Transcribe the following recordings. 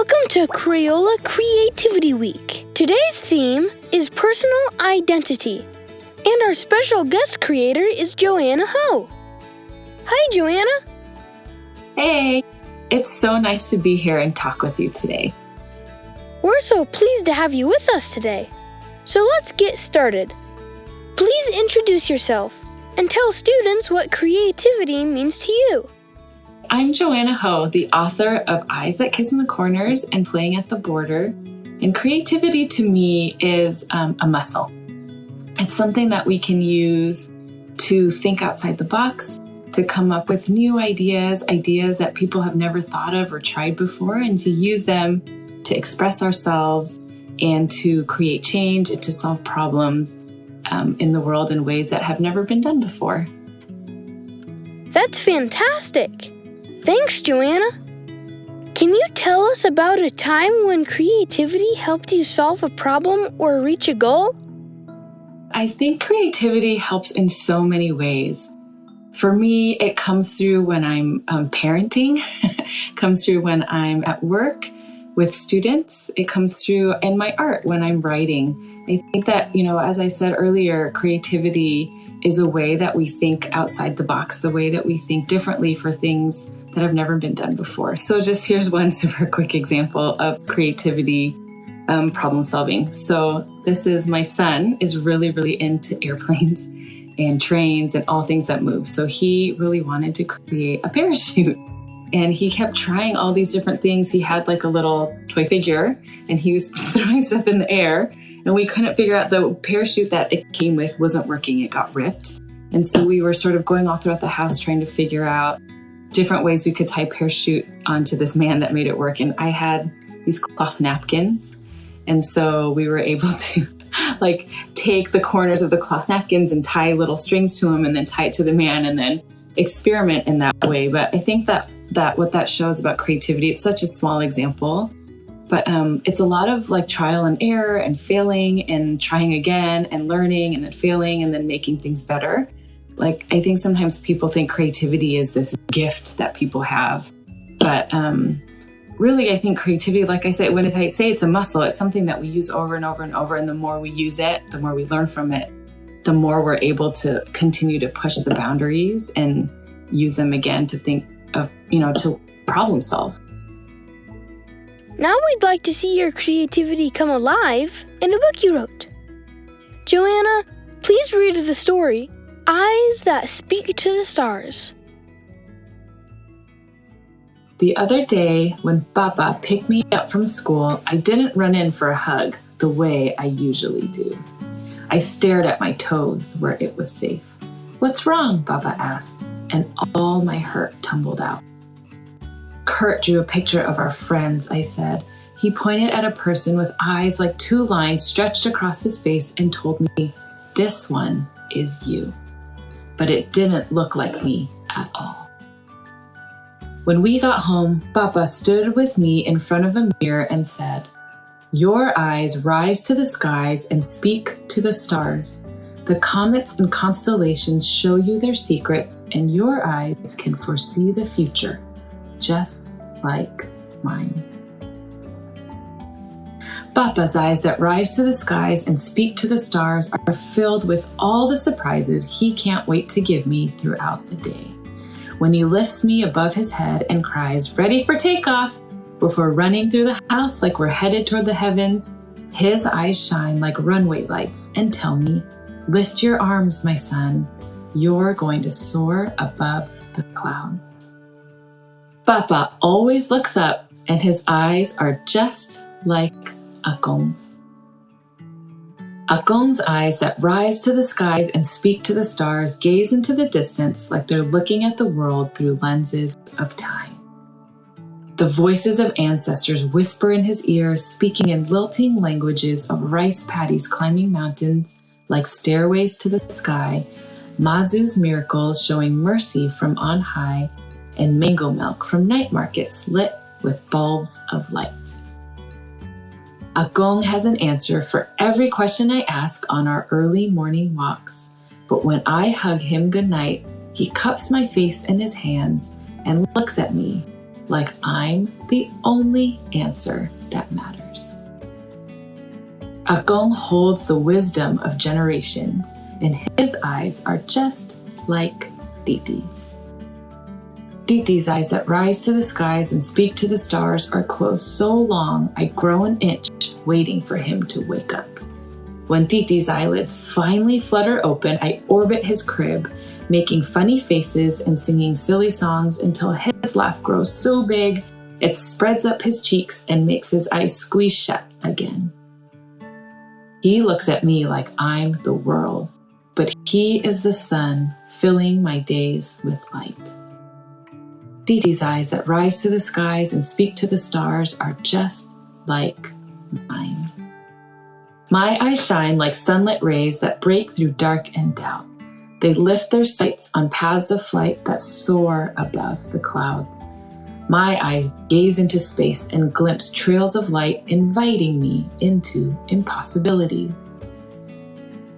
Welcome to Crayola Creativity Week. Today's theme is personal identity. And our special guest creator is Joanna Ho. Hi, Joanna. Hey, it's so nice to be here and talk with you today. We're so pleased to have you with us today. So let's get started. Please introduce yourself and tell students what creativity means to you. I'm Joanna Ho, the author of Eyes That Kiss in the Corners and Playing at the Border. And creativity to me is a muscle. It's something that we can use to think outside the box, to come up with new ideas that people have never thought of or tried before, and to use them to express ourselves and to create change and to solve problems in the world in ways that have never been done before. That's fantastic. Thanks, Joanna. Can you tell us about a time when creativity helped you solve a problem or reach a goal? I think creativity helps in so many ways. For me, it comes through when I'm parenting, comes through when I'm at work with students. It comes through in my art when I'm writing. I think that, as I said earlier, creativity is a way that we think outside the box, the way that we think differently for things that have never been done before. So just here's one super quick example of creativity problem solving. So this is my son is really, really into airplanes and trains and all things that move. So he really wanted to create a parachute. And he kept trying all these different things. He had like a little toy figure and he was throwing stuff in the air. And we couldn't figure out the parachute that it came with wasn't working. It got ripped. And so we were sort of going all throughout the house trying to figure out different ways we could tie parachute onto this man that made it work. And I had these cloth napkins. And so we were able to take the corners of the cloth napkins and tie little strings to them and then tie it to the man and then experiment in that way. But I think that what that shows about creativity, it's such a small example, but it's a lot of trial and error and failing and trying again and learning and then failing and then making things better. I think sometimes people think creativity is this gift that people have, but really I think creativity, like I said, when I say it's a muscle, it's something that we use over and over and over. And the more we use it, the more we learn from it, the more we're able to continue to push the boundaries and use them again to think of, to problem solve. Now we'd like to see your creativity come alive in a book you wrote. Joanna, please read the story, Eyes That Speak to the Stars. The other day, when Papa picked me up from school, I didn't run in for a hug the way I usually do. I stared at my toes where it was safe. "What's wrong?" Papa asked, and all my hurt tumbled out. "Kurt drew a picture of our friends," I said. He pointed at a person with eyes like two lines stretched across his face and told me, "This one is you." But it didn't look like me at all. When we got home, Papa stood with me in front of a mirror and said, "Your eyes rise to the skies and speak to the stars. The comets and constellations show you their secrets, and your eyes can foresee the future, just like mine." Papa's eyes that rise to the skies and speak to the stars are filled with all the surprises he can't wait to give me throughout the day. When he lifts me above his head and cries, "Ready for takeoff," before running through the house like we're headed toward the heavens, his eyes shine like runway lights and tell me, "Lift your arms, my son. You're going to soar above the clouds." Papa always looks up and his eyes are just like Akong's. Akong's eyes that rise to the skies and speak to the stars gaze into the distance like they're looking at the world through lenses of time. The voices of ancestors whisper in his ears, speaking in lilting languages of rice paddies climbing mountains like stairways to the sky, Mazu's miracles showing mercy from on high, and mango milk from night markets lit with bulbs of light. Akong has an answer for every question I ask on our early morning walks, but when I hug him goodnight, he cups my face in his hands and looks at me like I'm the only answer that matters. Agong holds the wisdom of generations, and his eyes are just like Titi's. Titi's eyes that rise to the skies and speak to the stars are closed so long I grow an inch waiting for him to wake up. When Titi's eyelids finally flutter open, I orbit his crib, making funny faces and singing silly songs until his laugh grows so big it spreads up his cheeks and makes his eyes squeeze shut again. He looks at me like I'm the world, but he is the sun filling my days with light. Titi's eyes that rise to the skies and speak to the stars are just like mine. My eyes shine like sunlit rays that break through dark and doubt. They lift their sights on paths of flight that soar above the clouds. My eyes gaze into space and glimpse trails of light, inviting me into impossibilities.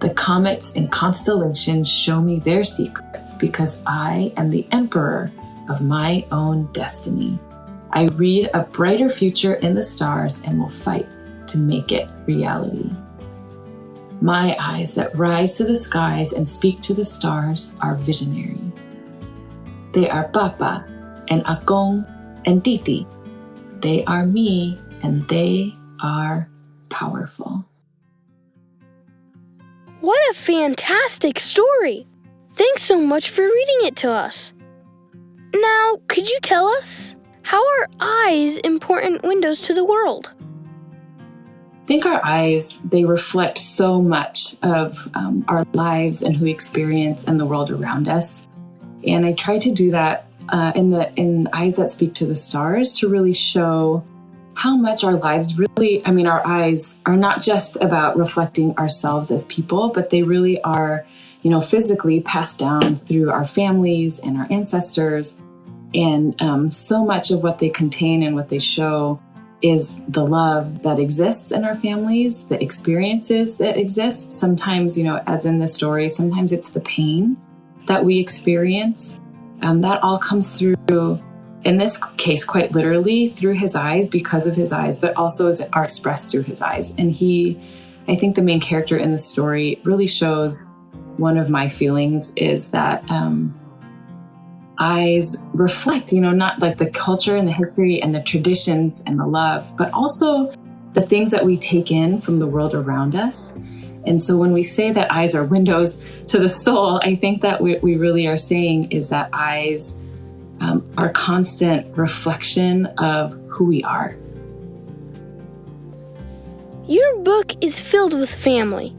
The comets and constellations show me their secrets because I am the emperor of my own destiny. I read a brighter future in the stars and will fight to make it reality. My eyes that rise to the skies and speak to the stars are visionary. They are Papa and Agong and Titi. They are me and they are powerful. What a fantastic story! Thanks so much for reading it to us. Now, could you tell us, how are eyes important windows to the world? I think our eyes, they reflect so much of our lives and who we experience and the world around us. And I try to do that in Eyes That Speak to the Stars to really show how much our lives really, our eyes are not just about reflecting ourselves as people, but they really are, physically passed down through our families and our ancestors. And so much of what they contain and what they show is the love that exists in our families, the experiences that exist. Sometimes, as in the story, sometimes it's the pain that we experience. That all comes through, in this case, quite literally through his eyes, because of his eyes, but also are expressed through his eyes. And I think the main character in the story really shows one of my feelings is that eyes reflect, not like the culture and the history and the traditions and the love, but also the things that we take in from the world around us. And so when we say that eyes are windows to the soul, I think that what we really are saying is that eyes are constant reflection of who we are. Your book is filled with family.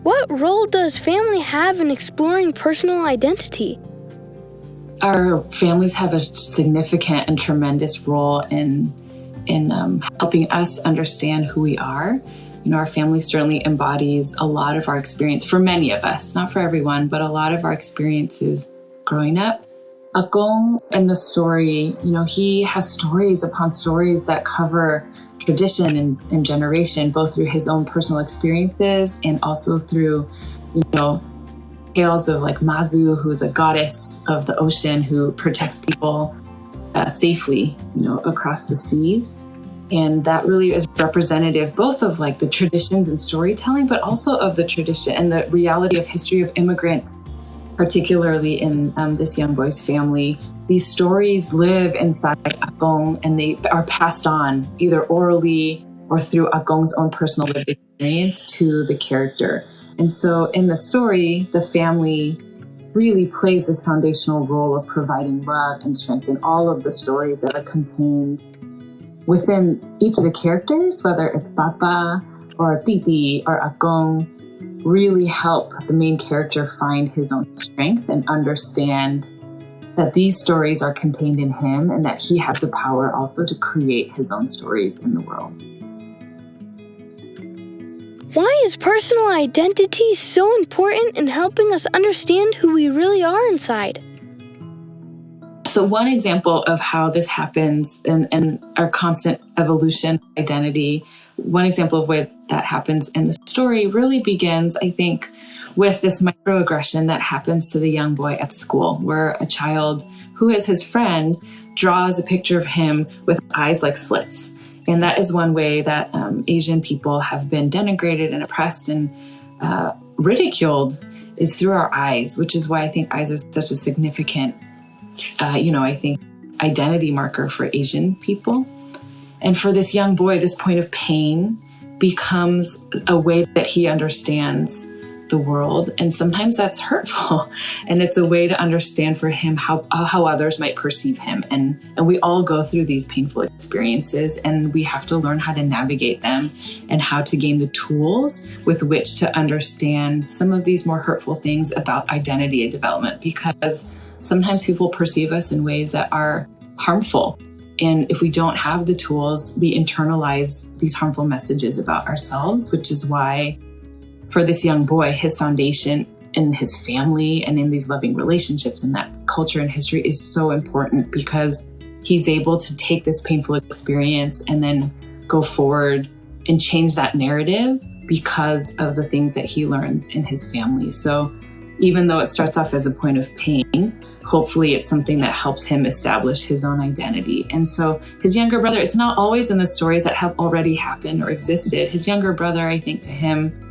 What role does family have in exploring personal identity? Our families have a significant and tremendous role in helping us understand who we are. Our family certainly embodies a lot of our experience for many of us, not for everyone, but a lot of our experiences growing up. Agong in the story, he has stories upon stories that cover tradition and generation, both through his own personal experiences and also through, tales of like Mazu, who's a goddess of the ocean who protects people safely, across the seas. And that really is representative both of like the traditions and storytelling, but also of the tradition and the reality of history of immigrants, particularly in this young boy's family. These stories live inside Agong and they are passed on either orally or through Agong's own personal lived experience to the character. And so in the story, the family really plays this foundational role of providing love and strength in all of the stories that are contained within each of the characters, whether it's Papa or Titi or Agong, really help the main character find his own strength and understand that these stories are contained in him and that he has the power also to create his own stories in the world. Why is personal identity so important in helping us understand who we really are inside? So one example of how this happens in our constant evolution of identity, one example of where that happens in the story really begins, I think, with this microaggression that happens to the young boy at school, where a child who is his friend draws a picture of him with eyes like slits. And that is one way that Asian people have been denigrated and oppressed and ridiculed, is through our eyes, which is why I think eyes are such a significant, I think, identity marker for Asian people. And for this young boy, this point of pain becomes a way that he understands the world. And sometimes that's hurtful. And it's a way to understand for him how others might perceive him. And we all go through these painful experiences, and we have to learn how to navigate them and how to gain the tools with which to understand some of these more hurtful things about identity and development, because sometimes people perceive us in ways that are harmful. And if we don't have the tools, we internalize these harmful messages about ourselves, which is why for this young boy, his foundation in his family and in these loving relationships and that culture and history is so important, because he's able to take this painful experience and then go forward and change that narrative because of the things that he learned in his family. So even though it starts off as a point of pain, hopefully it's something that helps him establish his own identity. And so his younger brother, it's not always in the stories that have already happened or existed. His younger brother, I think, to him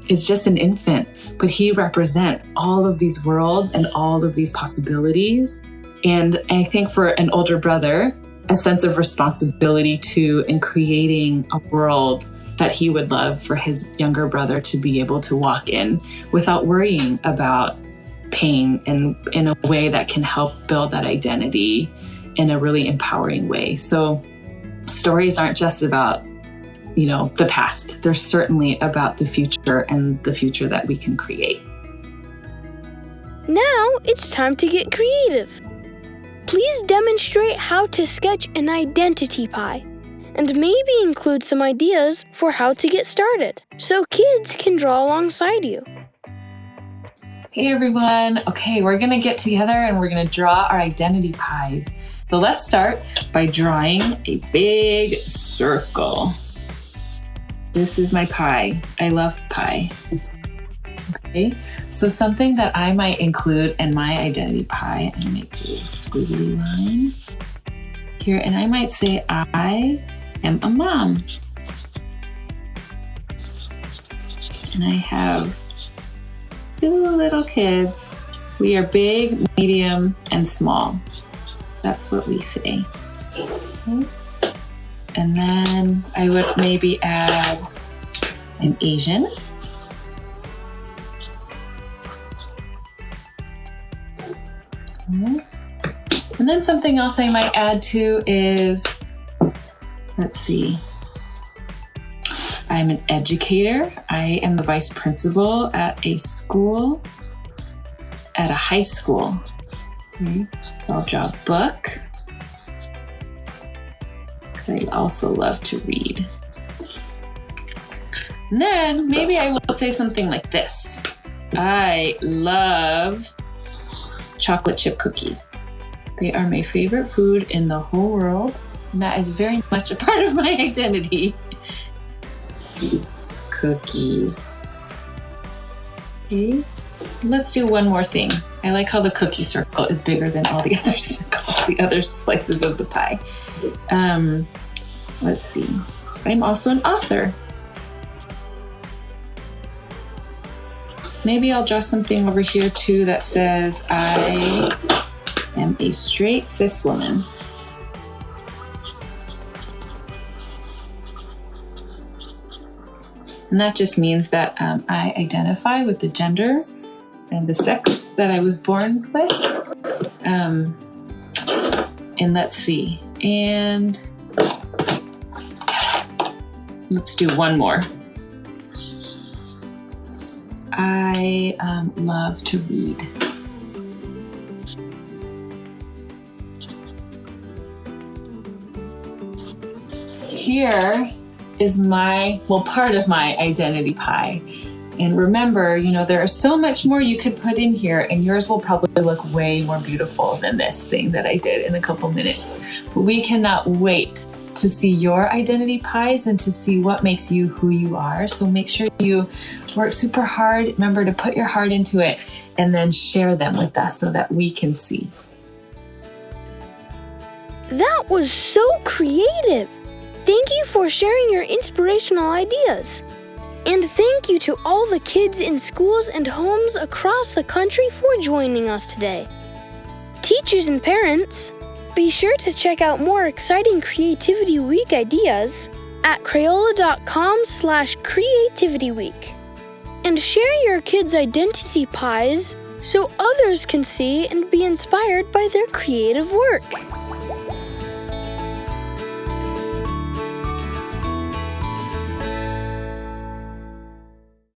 is just an infant, but he represents all of these worlds and all of these possibilities. And I think for an older brother, a sense of responsibility to in creating a world that he would love for his younger brother to be able to walk in without worrying about pain, and in a way that can help build that identity in a really empowering way. So stories aren't just about, the past. They're certainly about the future and the future that we can create. Now it's time to get creative. Please demonstrate how to sketch an identity pie, and maybe include some ideas for how to get started, so kids can draw alongside you. Hey everyone. Okay, we're gonna get together and we're gonna draw our identity pies. So let's start by drawing a big circle. This is my pie. I love pie. Okay, so something that I might include in my identity pie, I might do a squiggly line here, and I might say I am a mom. And I have 2 little kids. We are big, medium, and small. That's what we say. Okay. And then I would maybe add I'm Asian. Okay. And then something else I might add to is, let's see, I'm an educator. I am the vice principal at a school, at a high school. Okay. So I'll draw a book, because I also love to read. And then maybe I will say something like this. I love chocolate chip cookies. They are my favorite food in the whole world, and that is very much a part of my identity. Cookies. Okay, let's do one more thing. I like how the cookie circle is bigger than all the other slices of the pie. Let's see. I'm also an author. Maybe I'll draw something over here too that says I am a straight cis woman. And that just means that I identify with the gender and the sex that I was born with. And let's see. And let's do one more. I love to read. Here is part of my identity pie. And remember, there is so much more you could put in here, and yours will probably look way more beautiful than this thing that I did in a couple minutes. But we cannot wait to see your identity pies and to see what makes you who you are. So make sure you work super hard. Remember to put your heart into it and then share them with us so that we can see. That was so creative! Thank you for sharing your inspirational ideas. And thank you to all the kids in schools and homes across the country for joining us today. Teachers and parents, be sure to check out more exciting Creativity Week ideas at Crayola.com/creativityweek. And share your kids' identity pies so others can see and be inspired by their creative work.